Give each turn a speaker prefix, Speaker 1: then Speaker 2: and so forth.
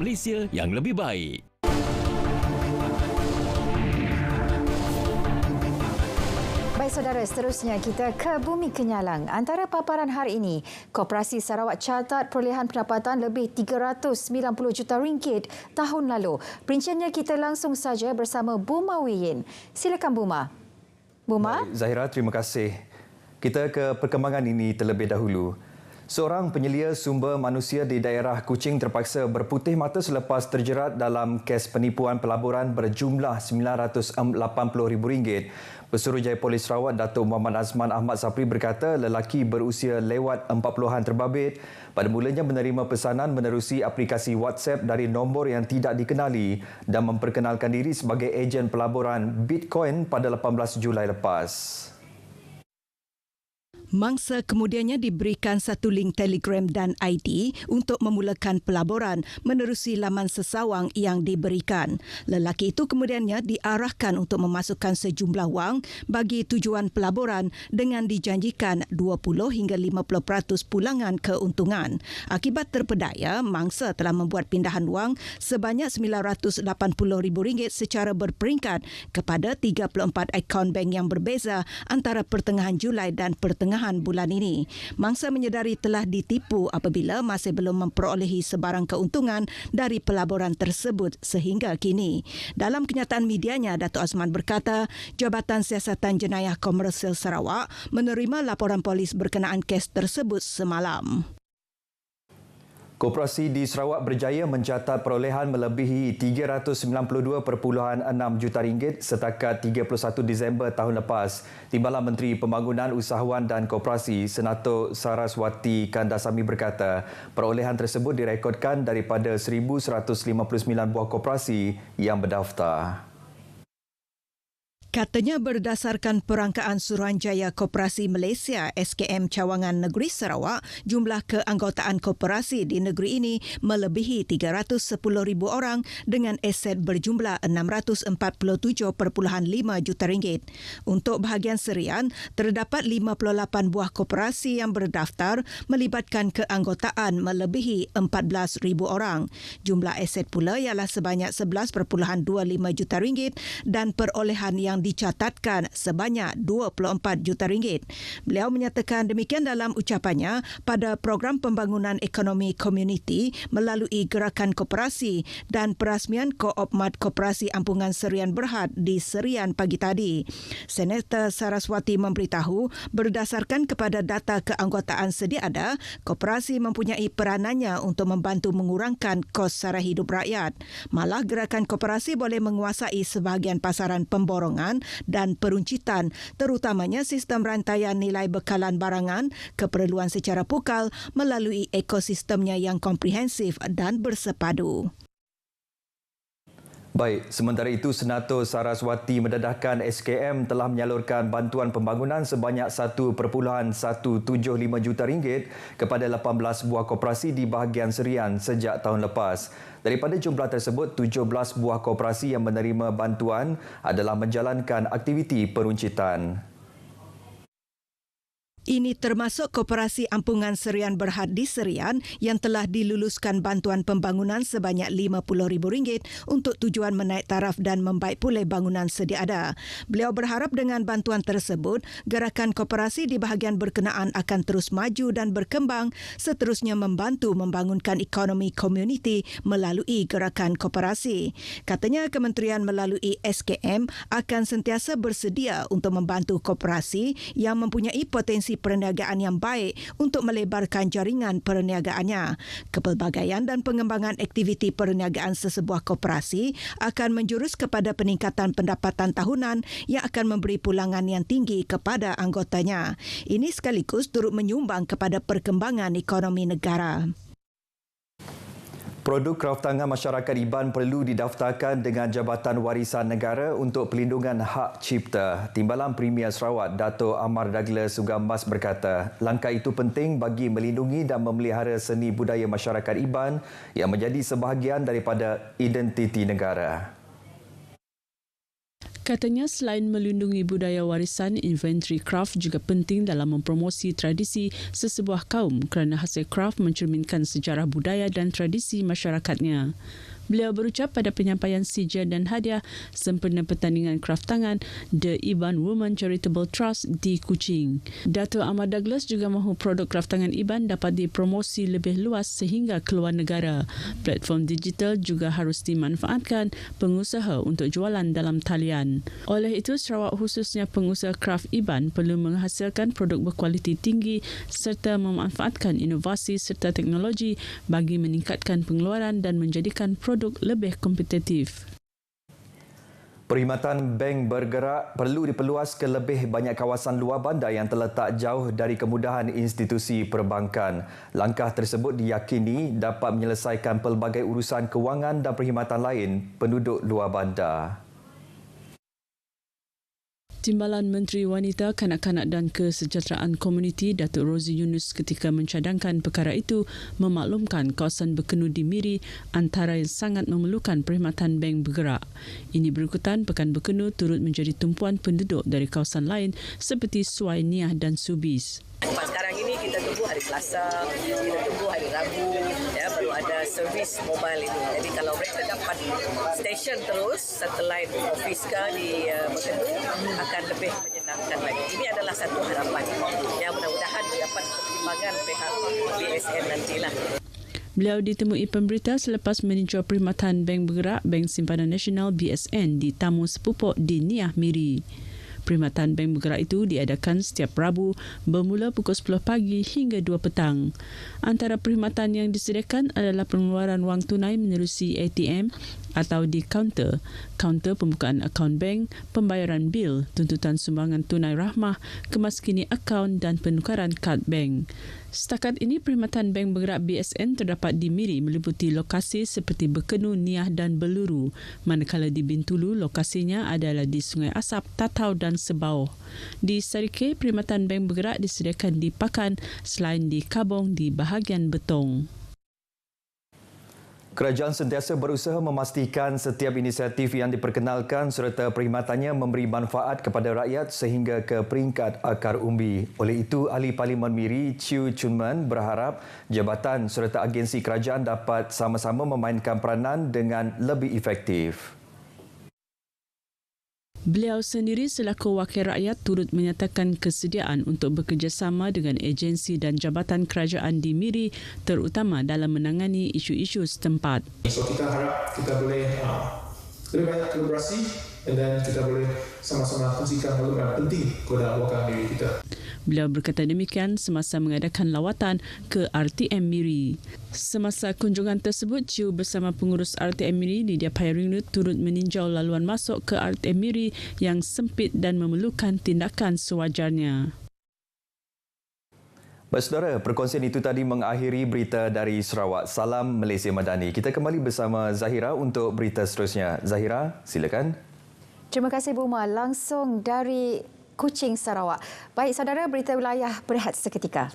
Speaker 1: Malaysia yang lebih baik.
Speaker 2: Baik saudara, seterusnya kita ke Bumi Kenyalang. Antara paparan hari ini, Koperasi Sarawak catat perolehan pendapatan lebih 390 juta ringgit tahun lalu. Perinciannya kita langsung saja bersama Buma Wiyin. Silakan Buma. Buma?
Speaker 3: Baik, Zahira, terima kasih. Kita ke perkembangan ini terlebih dahulu. Seorang penyelia sumber manusia di daerah Kuching terpaksa berputih mata selepas terjerat dalam kes penipuan pelaburan berjumlah RM980,000. Pesuruhjaya Polis Sarawak Datuk Muhammad Azman Ahmad Sapri berkata lelaki berusia lewat 40-an terbabit pada mulanya menerima pesanan menerusi aplikasi WhatsApp dari nombor yang tidak dikenali dan memperkenalkan diri sebagai ejen pelaburan Bitcoin pada 18 Julai lepas.
Speaker 4: Mangsa kemudiannya diberikan satu link Telegram dan ID untuk memulakan pelaburan menerusi laman sesawang yang diberikan. Lelaki itu kemudiannya diarahkan untuk memasukkan sejumlah wang bagi tujuan pelaburan dengan dijanjikan 20 hingga 50% pulangan keuntungan. Akibat terpedaya, mangsa telah membuat pindahan wang sebanyak RM980,000 secara berperingkat kepada 34 akaun bank yang berbeza antara pertengahan Julai dan pertengahan bulan ini. Mangsa menyedari telah ditipu apabila masih belum memperolehi sebarang keuntungan dari pelaburan tersebut sehingga kini. Dalam kenyataan medianya, Datuk Azman berkata, Jabatan Siasatan Jenayah Komersial Sarawak menerima laporan polis berkenaan kes tersebut semalam.
Speaker 3: Koperasi di Sarawak berjaya mencatat perolehan melebihi RM392.6 juta setakat 31 Disember tahun lepas. Timbalan Menteri Pembangunan Usahawan dan Koperasi Senator Saraswati Kandasamy berkata, perolehan tersebut direkodkan daripada 1,159 buah koperasi yang berdaftar.
Speaker 4: Katanya berdasarkan perangkaan Suruhanjaya Koperasi Malaysia SKM Cawangan Negeri Sarawak, jumlah keanggotaan koperasi di negeri ini melebihi 310,000 orang dengan aset berjumlah RM647.5 juta. Untuk bahagian serian, terdapat 58 buah koperasi yang berdaftar melibatkan keanggotaan melebihi 14,000 orang. Jumlah aset pula ialah sebanyak RM11.25 juta dan perolehan yang dicatatkan sebanyak RM24 juta. Beliau menyatakan demikian dalam ucapannya pada program pembangunan ekonomi komuniti melalui gerakan koperasi dan perasmian Ko-op Mart Koperasi Ampungan Serian Berhad di Serian pagi tadi. Senator Saraswati memberitahu berdasarkan kepada data keanggotaan sedia ada, koperasi mempunyai peranannya untuk membantu mengurangkan kos sara hidup rakyat. Malah gerakan koperasi boleh menguasai sebahagian pasaran pemborongan dan peruncitan, terutamanya sistem rantaian nilai bekalan barangan, keperluan secara pukal melalui ekosistemnya yang komprehensif dan bersepadu.
Speaker 3: Baik, sementara itu Senator Saraswati mendedahkan SKM telah menyalurkan bantuan pembangunan sebanyak RM1.175 juta kepada 18 buah koperasi di bahagian serian sejak tahun lepas. Daripada jumlah tersebut, 17 buah koperasi yang menerima bantuan adalah menjalankan aktiviti peruncitan.
Speaker 4: Ini termasuk Koperasi Ampungan Serian Berhad di Serian yang telah diluluskan bantuan pembangunan sebanyak RM50,000 untuk tujuan menaik taraf dan membaik pulih bangunan sedia ada. Beliau berharap dengan bantuan tersebut, gerakan koperasi di bahagian berkenaan akan terus maju dan berkembang, seterusnya membantu membangunkan ekonomi komuniti melalui gerakan koperasi. Katanya kementerian melalui SKM akan sentiasa bersedia untuk membantu koperasi yang mempunyai potensi perniagaan yang baik untuk melebarkan jaringan perniagaannya. Kepelbagaian dan pengembangan aktiviti perniagaan sesebuah koperasi akan menjurus kepada peningkatan pendapatan tahunan yang akan memberi pulangan yang tinggi kepada anggotanya. Ini sekaligus turut menyumbang kepada perkembangan ekonomi negara.
Speaker 3: Produk kraftangan masyarakat Iban perlu didaftarkan dengan Jabatan Warisan Negara untuk Pelindungan Hak Cipta. Timbalan Premier Sarawak, Dato' Amar Douglas Sugambas berkata, langkah itu penting bagi melindungi dan memelihara seni budaya masyarakat Iban yang menjadi sebahagian daripada identiti negara.
Speaker 5: Katanya selain melindungi budaya warisan, inventory craft juga penting dalam mempromosi tradisi sesebuah kaum kerana hasil craft mencerminkan sejarah budaya dan tradisi masyarakatnya. Beliau berucap pada penyampaian sijil dan hadiah sempena pertandingan kraft tangan The Iban Women Charitable Trust di Kuching. Dato' Ahmad Douglas juga mahu produk kraft tangan Iban dapat dipromosi lebih luas sehingga keluar negara. Platform digital juga harus dimanfaatkan pengusaha untuk jualan dalam talian. Oleh itu, Sarawak khususnya pengusaha kraft Iban perlu menghasilkan produk berkualiti tinggi serta memanfaatkan inovasi serta teknologi bagi meningkatkan pengeluaran dan menjadikan produk lebih kompetitif.
Speaker 3: Perkhidmatan bank bergerak perlu diperluas ke lebih banyak kawasan luar bandar yang terletak jauh dari kemudahan institusi perbankan. Langkah tersebut diyakini dapat menyelesaikan pelbagai urusan kewangan dan perkhidmatan lain penduduk luar bandar.
Speaker 5: Timbalan Menteri Wanita, Kanak-kanak dan Kesejahteraan Komuniti Datuk Rozi Yunus ketika mencadangkan perkara itu memaklumkan kawasan Bekenu di Miri antara yang sangat memerlukan perkhidmatan bank bergerak. Ini berikutan Pekan Bekenu turut menjadi tumpuan penduduk dari kawasan lain seperti Suai Niah dan Subis.
Speaker 6: Sekarang ini kita tunggu hari Selasa, kita tunggu hari Rabu, ya, baru ada servis mobile itu. Jadi kalau mereka dapat stesen terus, satelit office di Bekenu akan lebih menyenangkan lagi. Ini adalah satu harapan yang mudah-mudahan dapat pertimbangan pihak BSN nantilah.
Speaker 5: Beliau ditemui pemberita selepas meninjau perkhidmatan Bank Bergerak Bank Simpanan Nasional BSN di Tamu Sepupuk di Niah Miri. Perkhidmatan bank bergerak itu diadakan setiap Rabu bermula pukul 10 pagi hingga 2 petang. Antara perkhidmatan yang disediakan adalah pengeluaran wang tunai menerusi ATM atau di kaunter pembukaan akaun bank, pembayaran bil, tuntutan sumbangan tunai rahmah, kemaskini akaun dan penukaran kad bank. Setakat ini, perkhidmatan bank bergerak BSN terdapat di Miri meliputi lokasi seperti Bekenu, Niah dan Beluru, manakala di Bintulu lokasinya adalah di Sungai Asap, Tatau dan Sebauh. Di Sarike, perkhidmatan bank bergerak disediakan di Pakan selain di Kabong di bahagian Betong.
Speaker 3: Kerajaan sentiasa berusaha memastikan setiap inisiatif yang diperkenalkan serta perkhidmatannya memberi manfaat kepada rakyat sehingga ke peringkat akar umbi. Oleh itu, Ahli Parlimen Miri, Chew Chun Man berharap jabatan serta agensi kerajaan dapat sama-sama memainkan peranan dengan lebih efektif.
Speaker 5: Beliau sendiri selaku wakil rakyat turut menyatakan kesediaan untuk bekerjasama dengan agensi dan jabatan kerajaan di Miri terutama dalam menangani isu-isu setempat.
Speaker 7: So kita harap kita boleh lebih banyak kolaborasi dan kita boleh sama-sama kongsikan hal-hal penting kepada wakil Miri kita.
Speaker 5: Beliau berkata demikian semasa mengadakan lawatan ke RTM Miri. Semasa kunjungan tersebut, Chew bersama pengurus RTM Miri Lydia Pairingnut turut meninjau laluan masuk ke RTM Miri yang sempit dan memerlukan tindakan sewajarnya.
Speaker 3: Baik saudara, perkongsian itu tadi mengakhiri berita dari Sarawak. Salam Malaysia Madani. Kita kembali bersama Zahira untuk berita seterusnya. Zahira, silakan.
Speaker 2: Terima kasih Bu Umar, langsung dari Kuching, Sarawak. Baik saudara, berita wilayah berehat seketika.